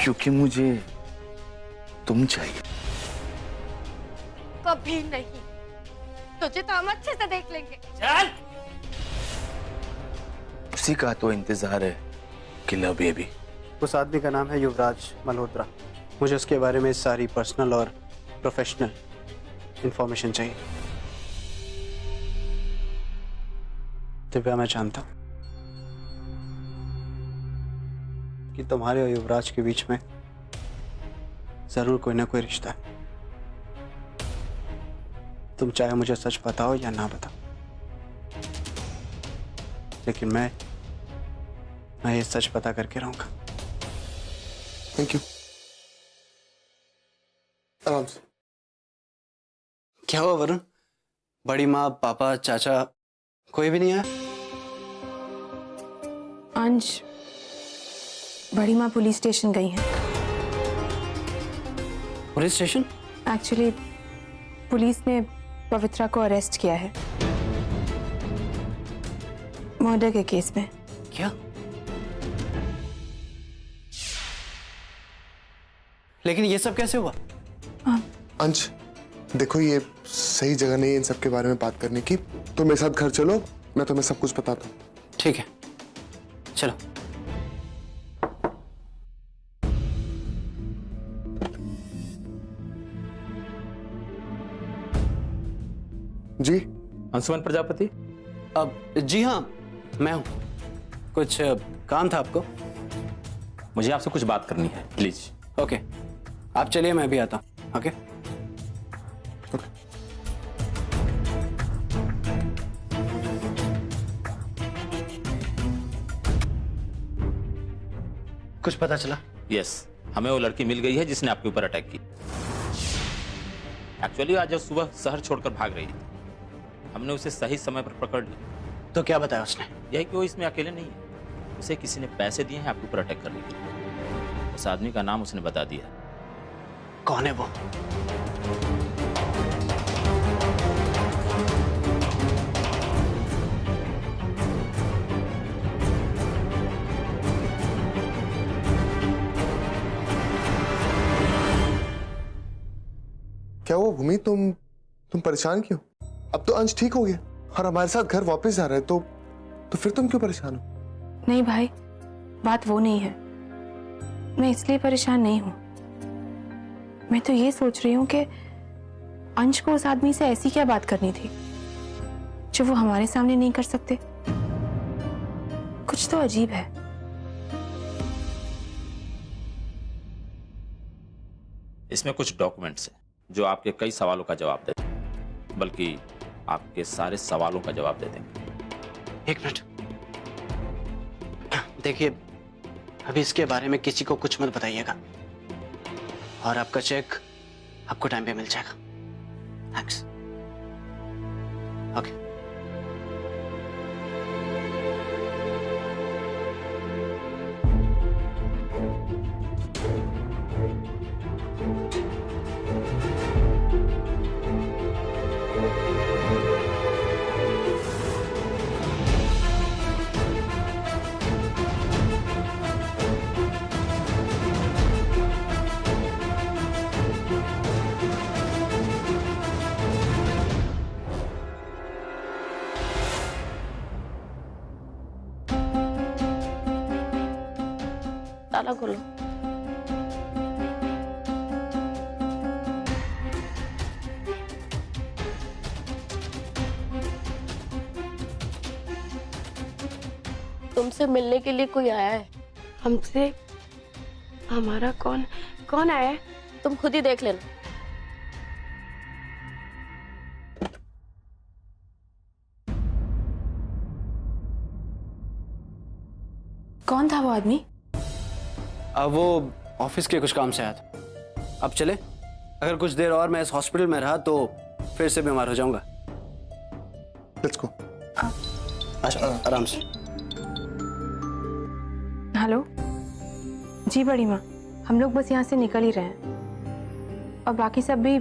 क्योंकि मुझे तुम चाहिए। कभी नहीं, तुझे तो हम अच्छे से देख लेंगे। चल। उसी का तो इंतजार है किला बेबी। उस आदमी का नाम है युवराज मल्होत्रा। मुझे उसके बारे में सारी पर्सनल और प्रोफेशनल इंफॉर्मेशन चाहिए। दिव्या, मैं जानता हूं कि तुम्हारे और युवराज के बीच में जरूर कोई ना कोई रिश्ता है। तुम चाहे मुझे सच बताओ या ना बताओ, लेकिन मैं ये सच पता करके रहूंगा। Thank you. आराम से। क्या हुआ वरुण? बड़ी माँ, पापा, चाचा कोई भी नहीं आया? अंश, बड़ी माँ पुलिस स्टेशन गई हैं। Police station? एक्चुअली पुलिस ने पवित्रा को अरेस्ट किया है मर्डर के केस में। क्या? लेकिन ये सब कैसे हुआ? अंश, देखो ये सही जगह नहीं है इन सब के बारे में बात करने की। तुम मेरे साथ घर चलो, मैं तुम्हें सब कुछ बताता हूँ। ठीक है, चलो। जी अंशुमन प्रजापति। अब जी हाँ, मैं हूं। कुछ काम था आपको? मुझे आपसे कुछ बात करनी है, प्लीज। ओके, आप चलिए, मैं भी आता हूं। ओके। कुछ पता चला? यस, हमें वो लड़की मिल गई है जिसने आपके ऊपर अटैक की। एक्चुअली आज सुबह शहर छोड़कर भाग रही थी। हमने उसे सही समय पर पकड़ लिया। तो क्या बताया उसने? यही कि वो इसमें अकेले नहीं है, उसे किसी ने पैसे दिए हैं आपके ऊपर अटैक करने के लिए। उस आदमी का नाम उसने बता दिया। कौन है वो? क्या हुआ भूमि, तुम परेशान क्यों? अब तो अंश ठीक हो गया और हमारे साथ घर वापस जा रहा है, तो फिर तुम क्यों परेशान हो? नहीं भाई, बात वो नहीं है। मैं इसलिए परेशान नहीं हूं। मैं तो ये सोच रही हूं कि अंश को उस आदमी से ऐसी क्या बात करनी थी जो वो हमारे सामने नहीं कर सकते। कुछ तो अजीब है। इसमें कुछ डॉक्यूमेंट्स हैं जो आपके कई सवालों का जवाब देते हैं, बल्कि आपके सारे सवालों का जवाब दे देंगे। एक मिनट, देखिए, अभी इसके बारे में किसी को कुछ मत बताइएगा, और आपका चेक आपको टाइम पे मिल जाएगा। थैंक्स। ओके। ताला खोलो। तुमसे मिलने के लिए कोई आया है। हमसे? हमारा कौन आया है? तुम खुद ही देख लेना। कौन था वो आदमी? अब वो ऑफिस के कुछ काम से आया था। अब चले? अगर कुछ देर और मैं इस हॉस्पिटल में रहा तो फिर से बीमार हो जाऊंगा। Let's go. अच्छा, आराम से। हेलो जी बड़ी माँ, हम लोग बस यहाँ से निकल ही रहे हैं और बाकी सब भी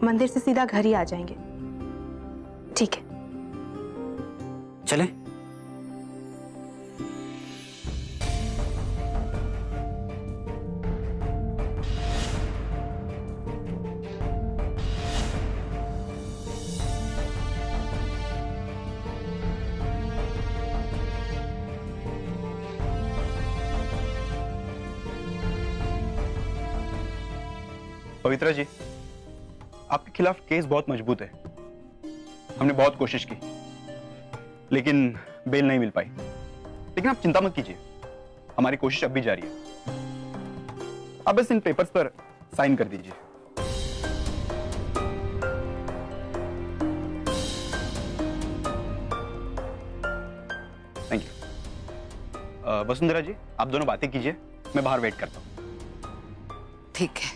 मंदिर से सीधा घर ही आ जाएंगे। ठीक है, चले? पवित्रा जी, आपके खिलाफ केस बहुत मजबूत है। हमने बहुत कोशिश की लेकिन बेल नहीं मिल पाई। लेकिन आप चिंता मत कीजिए, हमारी कोशिश अब भी जारी है। आप बस इन पेपर्स पर साइन कर दीजिए। Thank you. वसुंधरा जी, आप दोनों बातें कीजिए, मैं बाहर वेट करता हूं। ठीक है।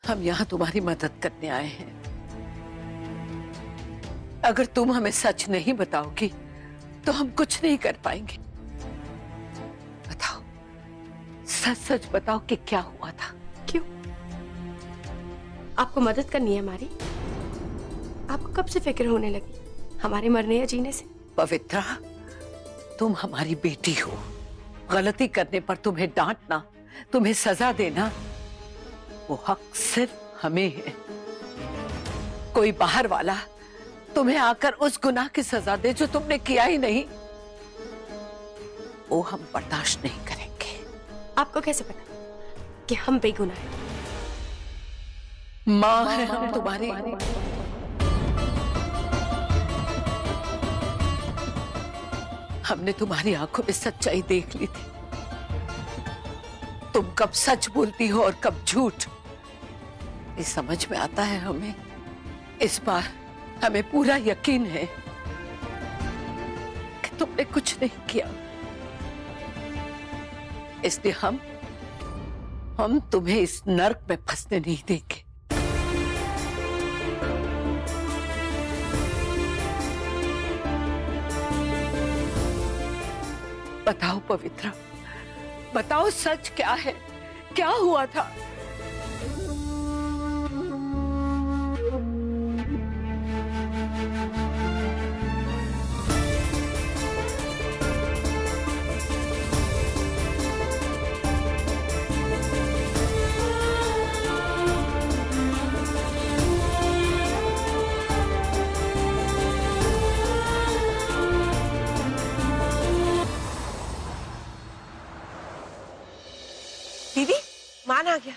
हम यहां तुम्हारी मदद करने आए हैं। अगर तुम हमें सच नहीं बताओगी तो हम कुछ नहीं कर पाएंगे। बताओ, सच सच बताओ कि क्या हुआ था। क्यों? आपको मदद करनी है हमारी? आपको कब से फिक्र होने लगी हमारे मरने या जीने से? पवित्रा, तुम हमारी बेटी हो। गलती करने पर तुम्हें डांटना, तुम्हें सजा देना, वो हक सिर्फ हमें है। कोई बाहर वाला तुम्हें आकर उस गुनाह की सजा दे जो तुमने किया ही नहीं, वो हम बर्दाश्त नहीं करेंगे। आपको कैसे पता कि हम बेगुनाह हैं? माँ है हम तुम्हारी। हमने तुम्हारी आंखों में सच्चाई देख ली थी। तुम कब सच बोलती हो और कब झूठ, ये समझ में आता है हमें। इस बार हमें पूरा यकीन है कि तुमने कुछ नहीं किया, इसलिए हम तुम्हें इस नर्क में फंसने नहीं देंगे। बताओ पवित्रा, बताओ सच क्या है, क्या हुआ था? दीदी, मान आ गया।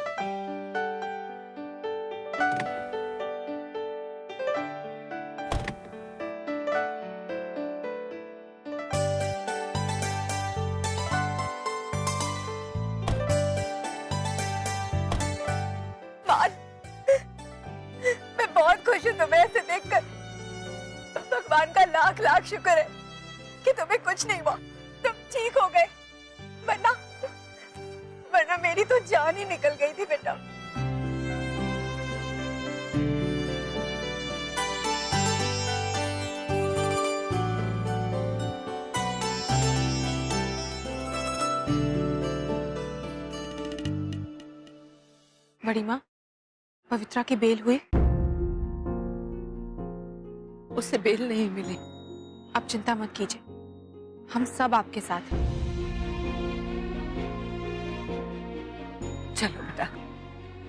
मैं बहुत खुश हूँ तुम्हें ऐसे देखकर। भगवान का लाख लाख शुक्र है कि तुम्हें कुछ नहीं हुआ, तुम ठीक हो गए। वरना मेरी तो जान ही निकल गई थी बेटा। बड़ी माँ, पवित्रा की बेल हुई? उसे बेल नहीं मिली। आप चिंता मत कीजिए, हम सब आपके साथ हैं। चलो बेटा,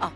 आओ।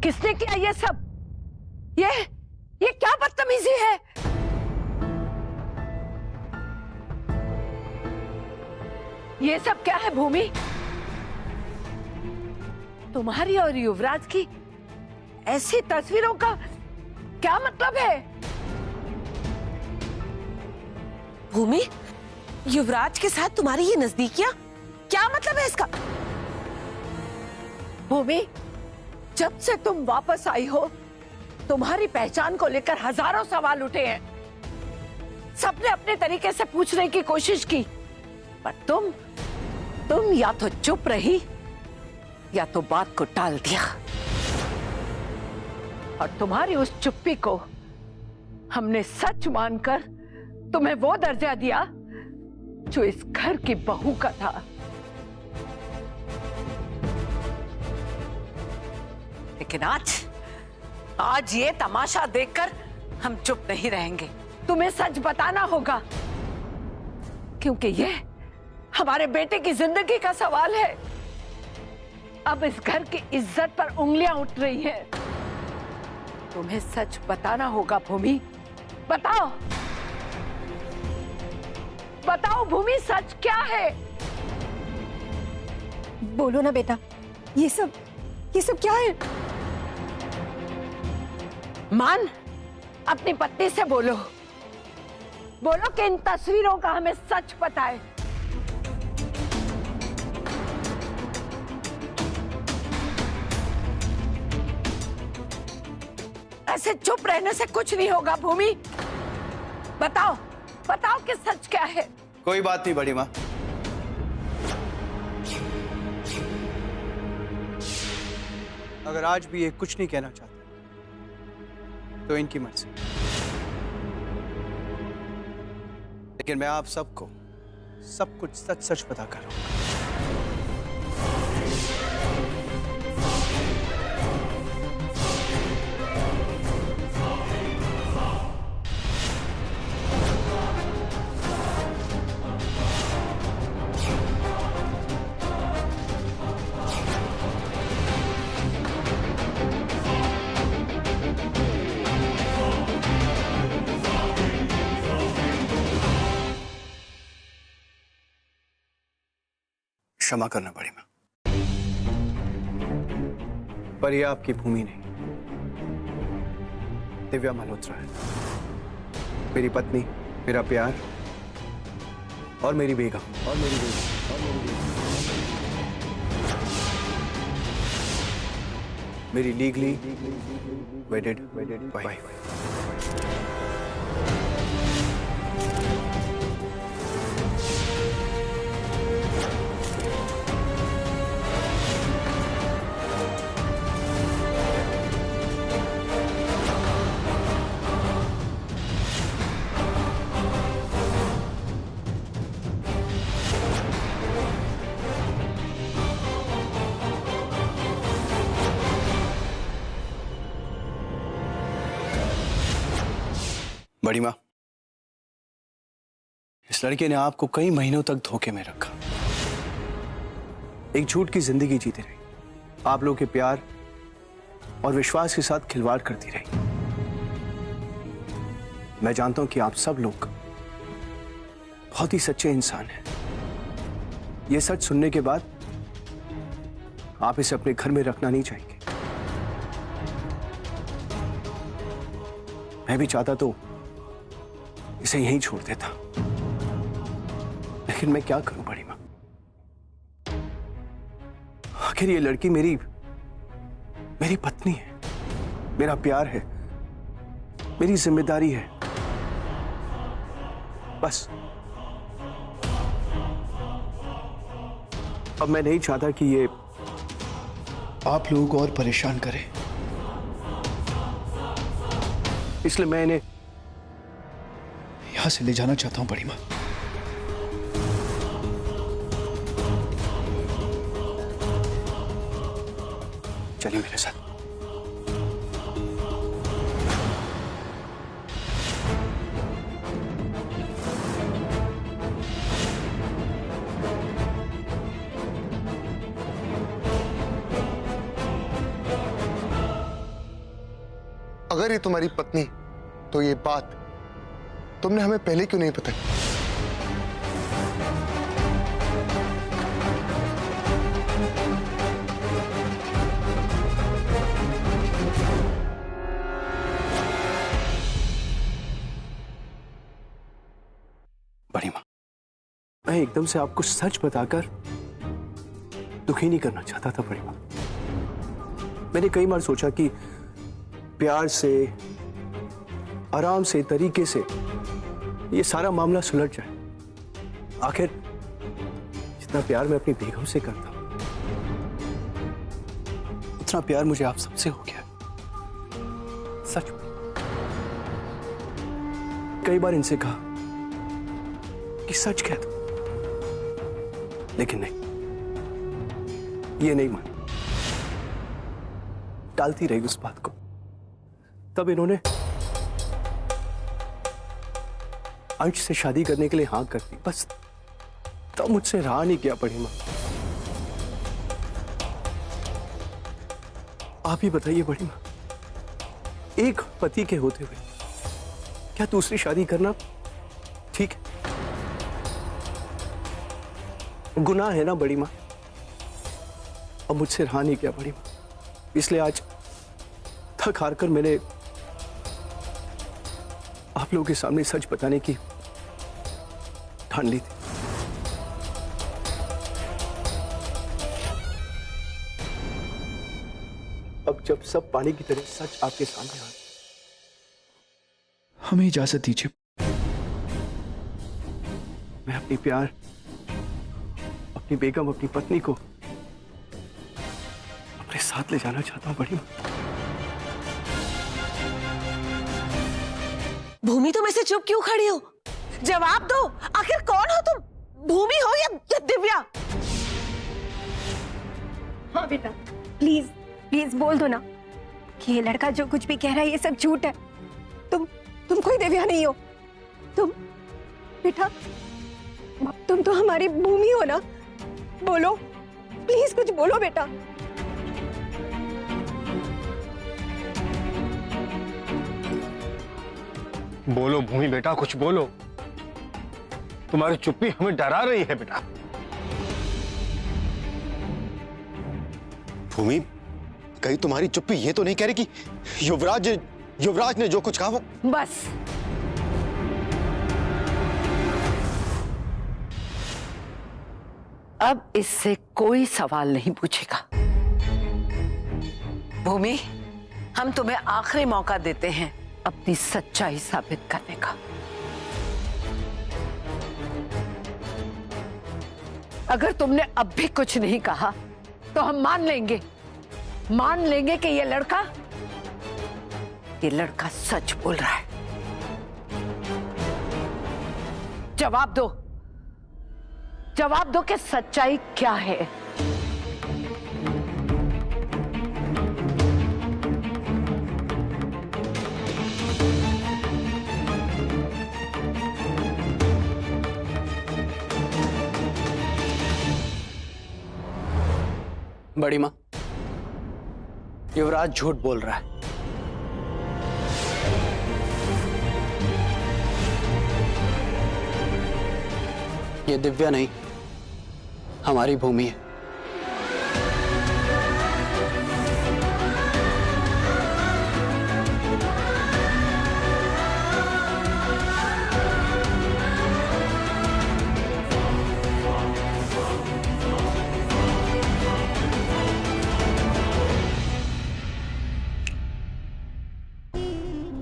किसने किया ये सब? ये क्या बदतमीजी है? ये सब क्या है भूमि? तुम्हारी और युवराज की ऐसी तस्वीरों का क्या मतलब है? भूमि, युवराज के साथ तुम्हारी ये नजदीकियां, क्या मतलब है इसका? भूमि, जब से तुम वापस आई हो तुम्हारी पहचान को लेकर हजारों सवाल उठे हैं। सबने अपने तरीके से पूछने की कोशिश की, पर तुम या तो चुप रही या तो बात को टाल दिया। और तुम्हारी उस चुप्पी को हमने सच मानकर तुम्हें वो दर्जा दिया जो इस घर की बहू का था। लेकिन आज ये तमाशा देखकर हम चुप नहीं रहेंगे। तुम्हें सच बताना होगा, क्योंकि ये हमारे बेटे की जिंदगी का सवाल है। अब इस घर की इज्जत पर उंगलियां उठ रही हैं। तुम्हें सच बताना होगा भूमि। बताओ बताओ भूमि, सच क्या है? बोलो ना बेटा, ये सब क्या है? मान, अपनी पत्नी से बोलो कि इन तस्वीरों का हमें सच पता है। ऐसे चुप रहने से कुछ नहीं होगा भूमि। बताओ कि सच क्या है? कोई बात नहीं बड़ी माँ, अगर आज भी ये कुछ नहीं कहना चाहते तो इनकी मर्जी, लेकिन मैं आप सबको सब कुछ सच सच बता कर रहा हूं। क्षमा करना बड़ी मां, पर यह आपकी भूमि नहीं, दिव्या मल्होत्रा है। मेरी पत्नी, मेरा प्यार और मेरी बेगम। मेरी लीगली वेडेड वाइफ। बड़ी मां, इस लड़के ने आपको कई महीनों तक धोखे में रखा, एक झूठ की जिंदगी जीती रही, आप लोगों के प्यार और विश्वास के साथ खिलवाड़ करती रही। मैं जानता हूं कि आप सब लोग बहुत ही सच्चे इंसान हैं। यह सच सुनने के बाद आप इसे अपने घर में रखना नहीं चाहेंगे। मैं भी चाहता तो इसे यहीं छोड़ देता, लेकिन मैं क्या करूं बड़ी मां? आखिर ये लड़की मेरी पत्नी है, मेरा प्यार है, मेरी जिम्मेदारी है। बस अब मैं नहीं चाहता कि ये आप लोगों को और परेशान करे, इसलिए मैं इन्हें यहां से ले जाना चाहता हूं बड़ी मां। चलिए मेरे साथ। अगर ये तुम्हारी पत्नी, तो ये बात तुमने हमें पहले क्यों नहीं बताई? एकदम से आपको सच बताकर दुखी नहीं करना चाहता था बड़ी माँ। मैंने कई बार सोचा कि प्यार से, आराम से, तरीके से ये सारा मामला सुलझ जाए। आखिर जितना प्यार मैं अपनी बेगम से करता हूं, उतना प्यार मुझे आप सबसे हो गया। सच में कई बार इनसे कहा कि सच कह दो, लेकिन नहीं, ये नहीं मानी, टालती रही उस बात को। तब इन्होंने अंश से शादी करने के लिए हाँ कर दी। बस तब मुझसे रहा नहीं गया बड़ी माँ। आप ही बताइए बड़ी माँ, एक पति के होते हुए क्या दूसरी शादी करना ठीक है? गुनाह है ना बड़ी माँ? अब मुझसे रहा नहीं गया बड़ी माँ, इसलिए आज थक हार कर मैंने आप लोगों के सामने सच बताने की ठान ली थी। अब जब सब पानी की तरह सच आपके सामने आ, हमें इजाजत दीजिए, मैं अपनी प्यार, अपनी बेगम, अपनी पत्नी को अपने साथ ले जाना चाहता हूं बड़ी मां। भूमि, तुम ऐसे चुप क्यों खड़ी हो? जवाब दो, आखिर कौन हो तुम? भूमि हो या दिव्या? हाँ बेटा, प्लीज प्लीज बोल दो ना कि ये लड़का जो कुछ भी कह रहा है ये सब झूठ है। तुम कोई दिव्या नहीं हो। तुम बेटा, तुम तो हमारी भूमि हो ना। बोलो, प्लीज कुछ बोलो बेटा। बोलो भूमि बेटा, कुछ बोलो। तुम्हारी चुप्पी हमें डरा रही है बेटा। भूमि, कहीं तुम्हारी चुप्पी ये तो नहीं कह रही कि युवराज ने जो कुछ कहा वो? बस, अब इससे कोई सवाल नहीं पूछेगा। भूमि, हम तुम्हें आखिरी मौका देते हैं अपनी सच्चाई साबित करने का। अगर तुमने अब भी कुछ नहीं कहा तो हम मान लेंगे कि ये लड़का सच बोल रहा है। जवाब दो कि सच्चाई क्या है। बड़ी मां, युवराज झूठ बोल रहा है। ये दिव्या नहीं, हमारी भूमि है।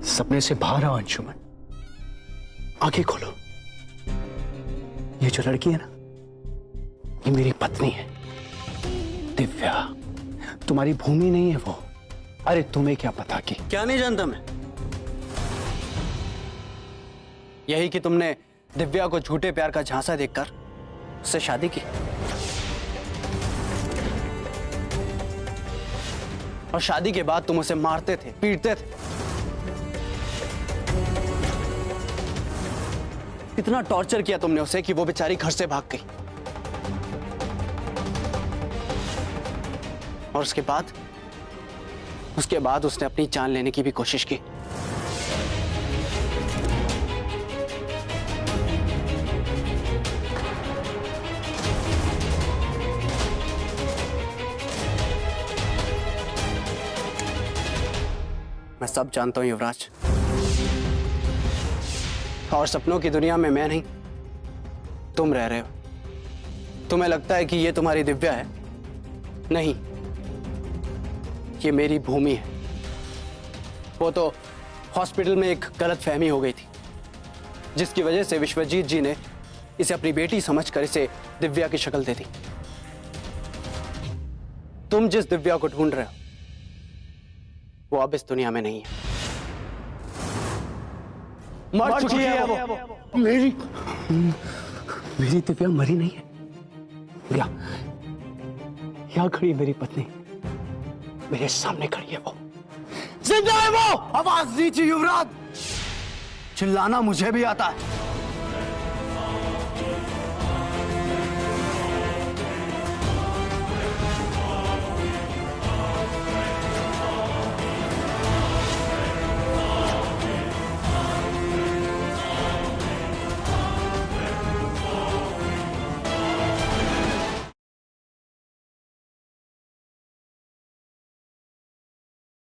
सपने से बाहर आओ अंशुमन, आंखें खोलो। ये जो लड़की है ना, ये मेरी पत्नी है दिव्या, तुम्हारी भूमि नहीं है वो। अरे तुम्हें क्या पता कि क्या नहीं जानता मैं? यही कि तुमने दिव्या को झूठे प्यार का झांसा देकर उससे शादी की, और शादी के बाद तुम उसे मारते थे, पीटते थे। इतना टॉर्चर किया तुमने उसे कि वो बेचारी घर से भाग गई। और उसके बाद उसने अपनी जान लेने की भी कोशिश की। मैं सब जानता हूं युवराज, और सपनों की दुनिया में मैं नहीं, तुम रह रहे हो। तुम्हें लगता है कि ये तुम्हारी दिव्या है? नहीं, ये मेरी भूमि है। वो तो हॉस्पिटल में एक गलत फहमी हो गई थी, जिसकी वजह से विश्वजीत जी ने इसे अपनी बेटी समझकर इसे दिव्या की शक्ल दे दी। तुम जिस दिव्या को ढूंढ रहे हो वो अब इस दुनिया में नहीं है, मर चुकी है वो। मेरी दिव्या मरी नहीं है। यहां खड़ी मेरी पत्नी, मेरे सामने खड़ी है, वो जिंदा है। वो आवाज दीजिए युवराज, चिल्लाना मुझे भी आता है।